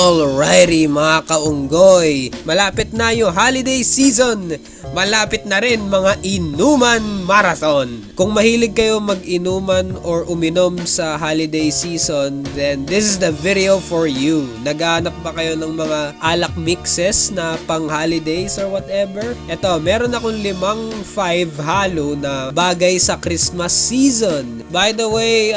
Alrighty mga kaunggoy, malapit na yung holiday season. Malapit na rin mga inuman marathon. Kung mahilig kayo mag-inuman or uminom sa holiday season, then this is the video for you. Naghahanap ba kayo ng mga alak mixes na pang holidays or whatever? Eto, meron akong 5 halo na bagay sa Christmas season. By the way,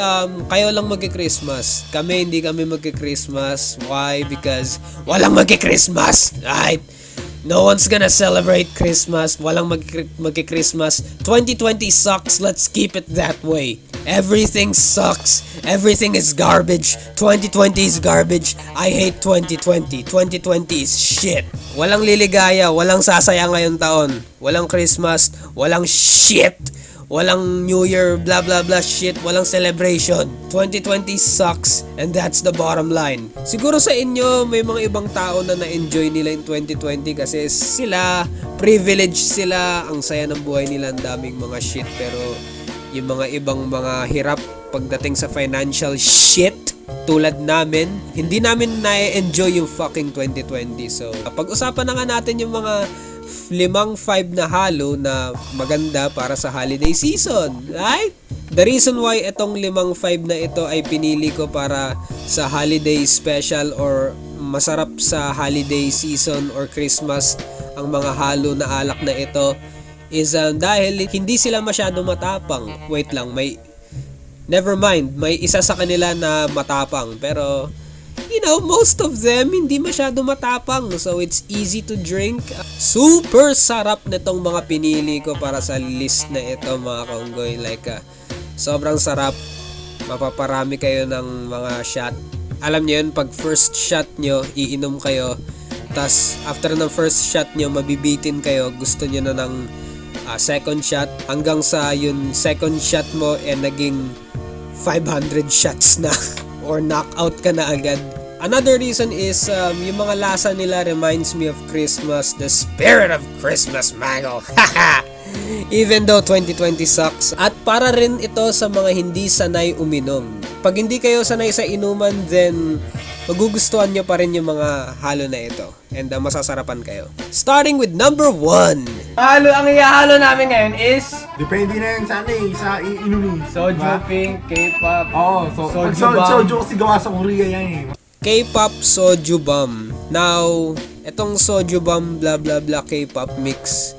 kayo lang magki-Christmas. Kami hindi kami magki-Christmas. Why? Because walang magki-Christmas. Right? No one's gonna celebrate Christmas. Walang magki-Christmas. 2020 sucks. Let's keep it that way. Everything sucks. Everything is garbage. 2020 is garbage. I hate 2020. 2020 is shit. Walang liligaya. Walang sasaya ngayong taon. Walang Christmas. Walang shit. Walang New Year, blah blah blah shit, walang celebration. 2020 sucks and that's the bottom line. Siguro sa inyo may mga ibang tao na na-enjoy nila in 2020 kasi sila, privileged sila, ang saya ng buhay nila, ang daming mga shit. Pero yung mga ibang mga hirap pagdating sa financial shit, tulad namin, hindi namin na-enjoy yung fucking 2020. So, pag-usapan na nga natin yung mga 5 na halo na maganda para sa holiday season, right? The reason why itong 5 na ito ay pinili ko para sa holiday special or masarap sa holiday season or Christmas ang mga halo na alak na ito is dahil hindi sila masyado matapang. Wait lang, never mind, may isa sa kanila na matapang pero most of them hindi masyado matapang. So it's easy to drink. Super sarap nitong mga pinili ko para sa list na ito mga kaunggoy. Like, sobrang sarap. Mapaparami kayo ng mga shot. Alam niyo yun, pag first shot nyo, iinom kayo. Tas after ng first shot nyo, mabibitin kayo. Gusto nyo na ng second shot. Hanggang sa yun second shot mo naging 500 shots na. Or knockout ka na agad. Another reason is yung mga lasa nila reminds me of Christmas, the spirit of Christmas, mango. Even though 2020 sucks. At para rin ito sa mga hindi sanay uminom. Pag hindi kayo sanay sa inuman, then magugustuhan nyo pa rin yung mga halo na ito. And masasarapan kayo. Starting with number 1. Ang ihahalo namin ngayon is depende na yun sa inumin. SOJU, pink, K-pop. SOJU kasi gawa sa Korea yan eh. K-pop SOJU bomb. Now, itong SOJU bomb blah blah blah K-pop mix,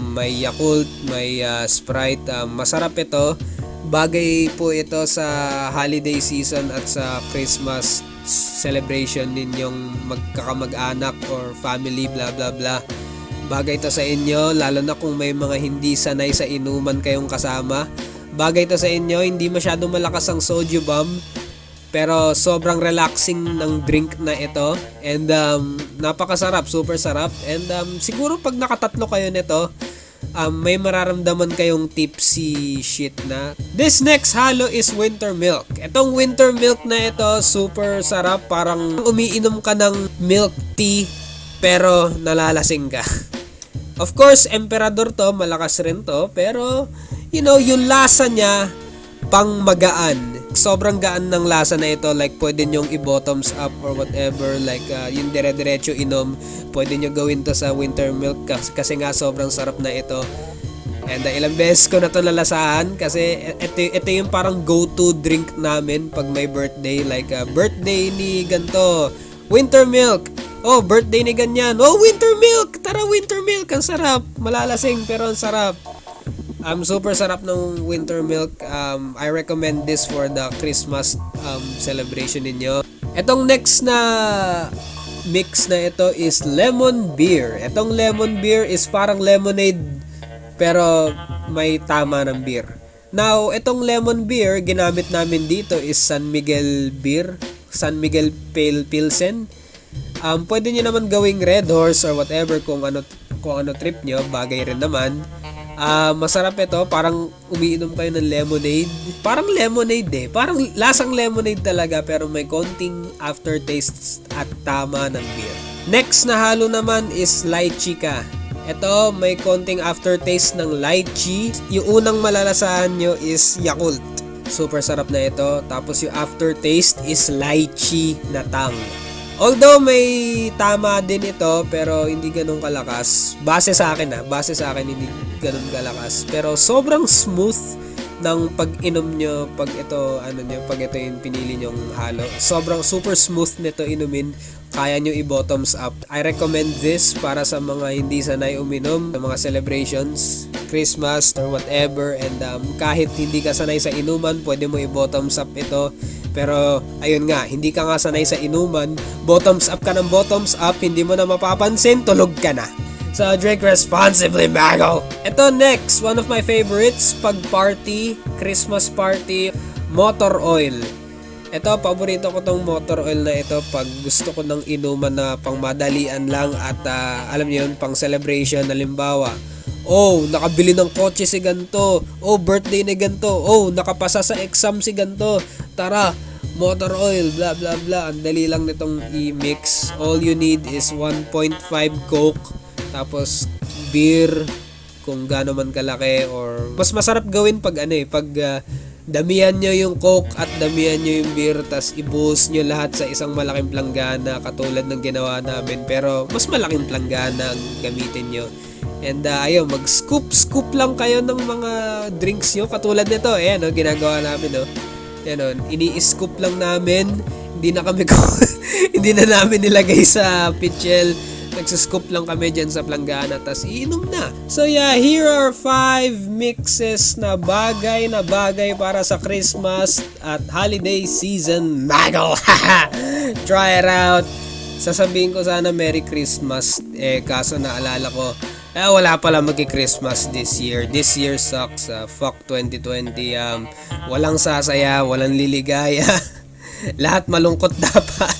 may Yakult, may Sprite, masarap ito. Bagay po ito sa holiday season at sa Christmas celebration ninyong magkakamag-anak or family blah blah blah. Bagay ito sa inyo, lalo na kung may mga hindi sanay sa inuman kayong kasama. Bagay ito sa inyo, hindi masyadong malakas ang SOJU bomb. Pero sobrang relaxing ng drink na ito. And napakasarap, super sarap. And siguro pag nakatatlo kayo nito, may mararamdaman kayong tipsy shit na. This next halo is winter milk. Itong winter milk na ito, super sarap. Parang umiinom ka ng milk tea, pero nalalasing ka. Of course, Emperador to, malakas rin to. Pero, yung lasa niya, pang magaan. Sobrang gaan ng lasa na ito. Like, pwede nyong i-bottoms up or whatever. Like, yung dire-diretso inom. Pwede nyo gawin to sa winter milk kasi nga sobrang sarap na ito. And ilang beses ko na to nalasahan kasi ito yung parang go-to drink namin pag may birthday. Like, birthday ni ganto, winter milk. Oh, birthday ni ganyan. Oh, winter milk. Tara, winter milk. Ang sarap. Malalasing pero ang sarap. Super sarap ng winter milk. I recommend this for the Christmas celebration ninyo. Etong next na mix na ito is lemon beer. Etong lemon beer is parang lemonade pero may tama ng beer. Now, etong lemon beer ginamit namin dito is San Miguel beer, San Miguel Pilsen. Pwede nyo naman gawing Red Horse or whatever kung ano trip nyo, bagay rin naman. Masarap ito, parang umiinom kayo ng lemonade. Parang lemonade parang lasang lemonade talaga pero may konting aftertaste at tama ng beer. Next na halo naman is lychee ka. Ito, may konting aftertaste ng lychee. Yung unang malalasahan nyo is Yakult. Super sarap na ito. Tapos yung aftertaste is lychee na Tang. Although may tama din ito, pero hindi ganun kalakas. Base sa akin hindi ganun kalakas. Pero sobrang smooth ng pag-inom nyo pag ito yung pinili nyong halo. Sobrang super smooth nito inumin. Kaya nyo i-bottoms up. I recommend this para sa mga hindi sanay uminom sa mga celebrations, Christmas or whatever, and kahit hindi ka sanay sa inuman, pwede mo i-bottoms up ito. Pero ayun nga, hindi ka nga sanay sa inuman, bottoms up ka ng bottoms up, hindi mo na mapapansin, tulog ka na. So, drink responsibly, Mago! Ito next, one of my favorites, pag party, Christmas party, motor oil. Ito, paborito ko tong motor oil na ito pag gusto ko ng inuman na pang madalian lang at alam niyo yun, pang celebration, halimbawa. Oh, nakabili ng kotse si ganto. Oh, birthday ni ganto. Oh, nakapasa sa exam si ganto. Tara, motor oil, blah blah blah. Ang dali lang nitong i-mix. All you need is 1.5 Coke. Tapos beer kung gaano man kalaki, or mas masarap gawin pag damihan nyo yung Coke at damihan nyo yung beer, tas ibuhos nyo lahat sa isang malaking planggana katulad ng ginawa namin, pero mas malaking planggana ang gamitin nyo. And ayun, mag-scoop lang kayo ng mga drinks nyo katulad nito. Ayan, ginagawa namin, Ayan, ini-scoop lang namin. Hindi na namin nilagay sa pitchel. Nagsascoop lang kami dyan sa planggana, tas iinom na. So yeah, here are 5 mixes na bagay para sa Christmas at holiday season. Mago! Try it out! Sasabihin ko sana Merry Christmas, kaso naalala ko, wala pala magi-Christmas this year. This year sucks. Fuck 2020. Walang sasaya, walang liligaya. Lahat malungkot dapat.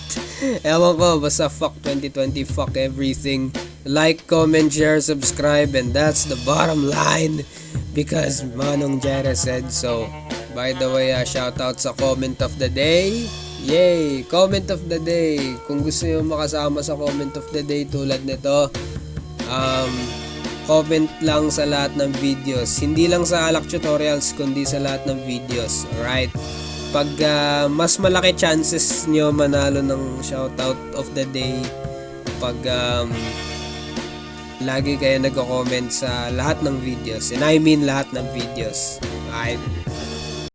Ewan ko, basta fuck 2020, fuck everything. Like, comment, share, subscribe, and that's the bottom line because Manong Jireh said so. By the way, shout out sa comment of the day. Yay! Comment of the day. Kung gusto nyo makasama sa comment of the day tulad nito, comment lang sa lahat ng videos. Hindi lang sa Alak tutorials, kundi sa lahat ng videos. Alright? Pag mas malaki chances nyo manalo ng shoutout of the day pag lagi kayo nagko-comment sa lahat ng videos. And I mean lahat ng videos. Alright?